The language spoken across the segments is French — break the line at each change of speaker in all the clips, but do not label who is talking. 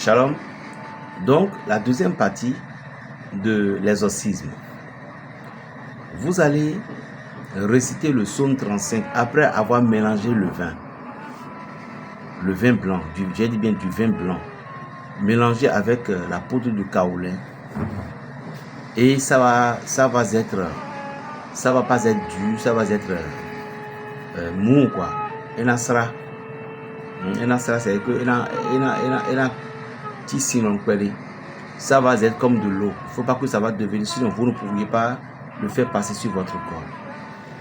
Shalom. Donc, la deuxième partie de l'exorcisme. Vous allez réciter le psaume 35 après avoir mélangé le vin. Le vin blanc, j'ai dit bien du vin blanc, mélangé avec la poudre de kaolin. Et ça va pas être dur, ça va être mou quoi. Et là sera, c'est que ça va être comme de l'eau. Il ne faut pas que ça va devenir, sinon vous ne pourriez pas le faire passer sur votre corps.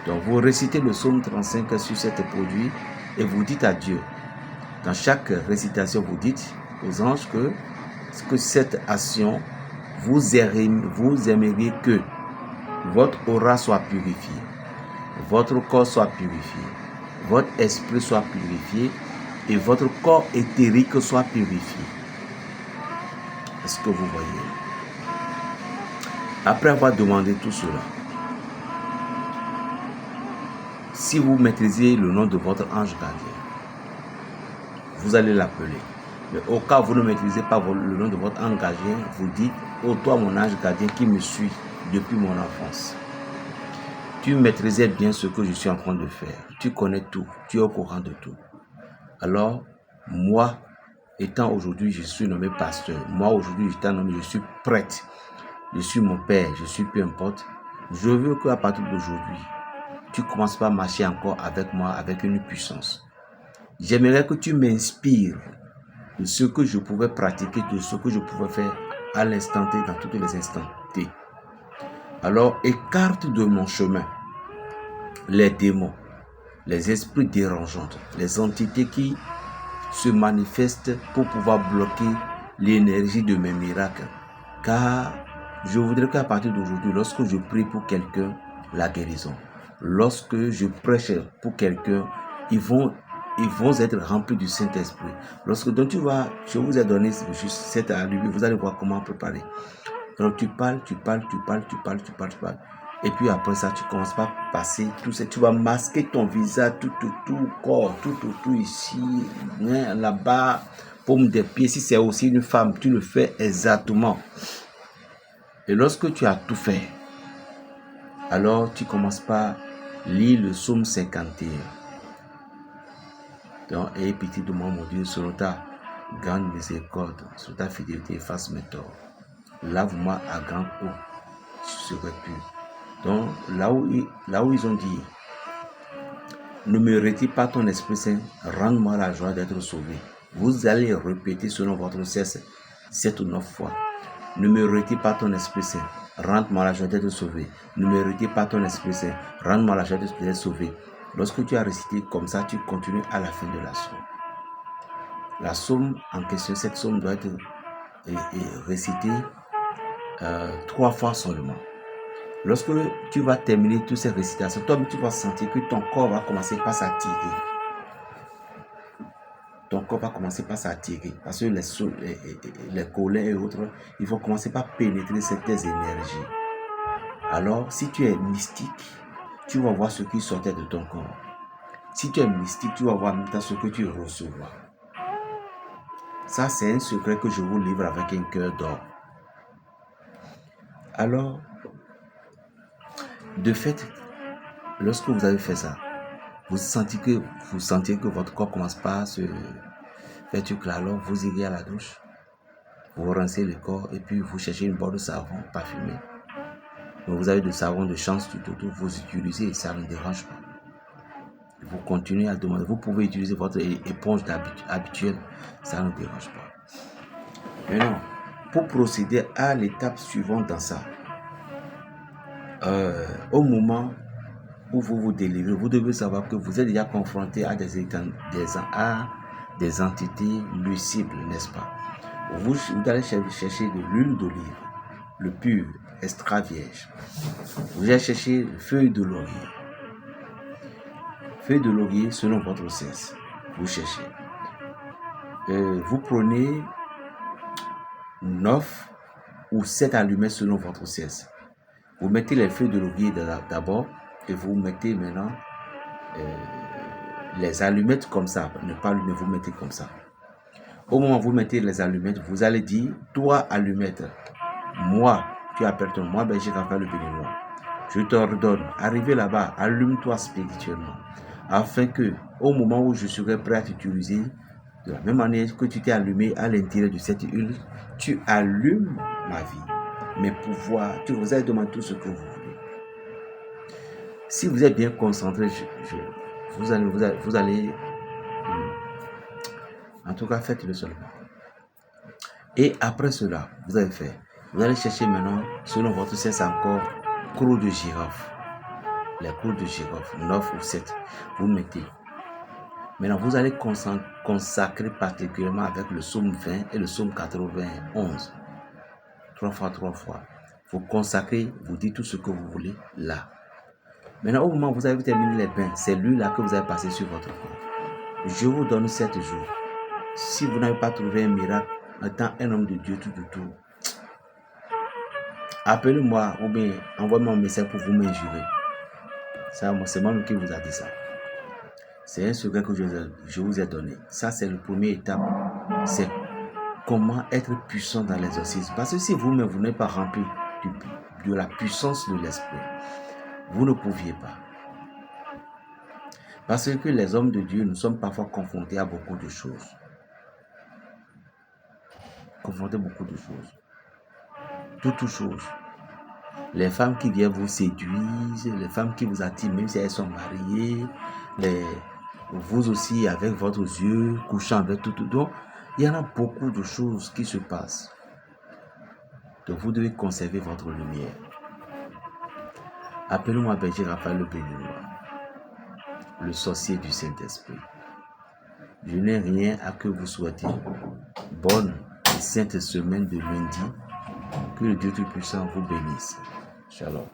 Donc vous récitez le psaume 35 sur cet produit et vous dites à Dieu. Dans chaque récitation, vous dites aux anges que cette action, vous aimeriez que votre aura soit purifiée, votre corps soit purifié, votre esprit soit purifié et votre corps éthérique soit purifié. Est-ce que vous voyez? Après avoir demandé tout cela, si vous maîtrisez le nom de votre ange gardien, vous allez l'appeler. Mais au cas où vous ne maîtrisez pas le nom de votre ange gardien, vous dites: oh toi mon ange gardien qui me suit depuis mon enfance, tu maîtrisais bien ce que je suis en train de faire, tu connais tout, tu es au courant de tout. Alors moi, étant aujourd'hui, je suis nommé pasteur, moi aujourd'hui étant nommé, je suis prêtre, je suis mon père, je suis peu importe, je veux qu'à partir d'aujourd'hui, tu ne commences pas à marcher encore avec moi avec une puissance. J'aimerais que tu m'inspires de ce que je pouvais pratiquer, de ce que je pouvais faire à l'instant T, dans tous les instants T. Alors, écarte de mon chemin les démons, les esprits dérangeants, les entités qui se manifestent pour pouvoir bloquer l'énergie de mes miracles. Car je voudrais qu'à partir d'aujourd'hui, lorsque je prie pour quelqu'un, la guérison. Lorsque je prêche pour quelqu'un, ils vont être remplis du Saint-Esprit. Lorsque donc je vous ai donné juste cette allumée, vous allez voir comment préparer. Donc tu parles. Et puis après ça, tu commences pas à passer tout ça. Tu vas masquer ton visage, tout corps, tout ici, là-bas, paume des pieds. Si c'est aussi une femme, tu le fais exactement. Et lorsque tu as tout fait, alors tu commences par lire le psaume 51. Donc, aie pitié de moi, mon Dieu, selon ta grande miséricorde, selon ta fidélité, efface mes torts. Lave-moi à grande eau, je serai pur. Donc, là où ils ont dit, ne me retire pas ton Esprit Saint, rends-moi la joie d'être sauvé. Vous allez répéter selon votre cesse 7 ou 9 fois. Ne me retire pas ton Esprit Saint, rends-moi la joie d'être sauvé. Ne me retire pas ton Esprit Saint, rends-moi la joie d'être sauvé. Lorsque tu as récité comme ça, tu continues à la fin de la somme. La somme en question, cette somme doit être récitée 3 fois seulement. Lorsque tu vas terminer toutes ces récitations, toi, tu vas sentir que ton corps va commencer par s'attirer. Ton corps va commencer par s'attirer. Parce que les colères et autres, ils vont commencer par pénétrer ces énergies. Alors, si tu es mystique, tu vas voir ce qui sortait de ton corps. Si tu es mystique, tu vas voir même ce que tu recevras. Ça, c'est un secret que je vous livre avec un cœur d'or. Alors, de fait, lorsque vous avez fait ça, vous sentez que votre corps commence pas à se faire truc là, alors vous irez à la douche, vous rincez le corps et puis vous cherchez une boîte de savon parfumé. Donc vous avez du savon de chance tout, vous utilisez et ça ne dérange pas. Vous continuez à demander, vous pouvez utiliser votre éponge habituelle, ça ne dérange pas. Maintenant, pour procéder à l'étape suivante dans ça, au moment où vous vous délivrez, vous devez savoir que vous êtes déjà confronté à des entités lucibles, n'est-ce pas? Vous allez chercher de l'huile d'olive, le pur, extra vierge. Vous allez chercher le feuille de laurier. Feuille de laurier selon votre cesse. Vous cherchez. Vous prenez 9 ou 7 allumettes selon votre cesse. Vous mettez les feuilles de laurier d'abord et vous mettez maintenant les allumettes comme ça. Ne pas allumer, vous mettez comme ça. Au moment où vous mettez les allumettes, vous allez dire, toi allumette, moi, tu appelles ton moi, Berger Raphaël le béninois. Je t'ordonne, arrivé là-bas, allume-toi spirituellement, afin que, au moment où je serai prêt à t'utiliser, de la même manière que tu t'es allumé à l'intérieur de cette huile, tu allumes ma vie, mes pouvoirs, tu vous allez demander tout ce que vous voulez. Si vous êtes bien concentré, vous allez, en tout cas, faites-le seulement. Et après cela, vous avez fait. Vous allez chercher maintenant, selon votre sens encore, crocs de girofle. Les crocs de girofle, 9 ou 7, vous mettez. Maintenant, vous allez consacrer particulièrement avec le psaume 20 et le psaume 91. 3 fois. Vous consacrez, vous dites tout ce que vous voulez là. Maintenant, au moment où vous avez terminé les bains, c'est lui là que vous avez passé sur votre corps. Je vous donne 7 jours. Si vous n'avez pas trouvé un miracle, étant un homme de Dieu tout, appelez-moi ou bien envoyez-moi un message pour vous m'injurer. C'est moi qui vous a dit ça. C'est un secret que je vous ai donné. Ça, c'est la première étape. C'est comment être puissant dans l'exorcisme. Parce que si vous-même, vous n'êtes pas rempli de la puissance de l'esprit, vous ne pouviez pas. Parce que les hommes de Dieu, nous sommes parfois confrontés à beaucoup de choses. Toutes choses. Les femmes qui viennent vous séduisent, les femmes qui vous attirent, même si elles sont mariées, vous aussi avec votre yeux, couchant avec tout. Donc, il y en a beaucoup de choses qui se passent. Donc, vous devez conserver votre lumière. Appelez-moi Berger Raphaël le béninois, le sorcier du Saint-Esprit. Je n'ai rien à que vous souhaiter. Bonne et sainte semaine de lundi. Que le Dieu Tout-Puissant vous bénisse. Shalom.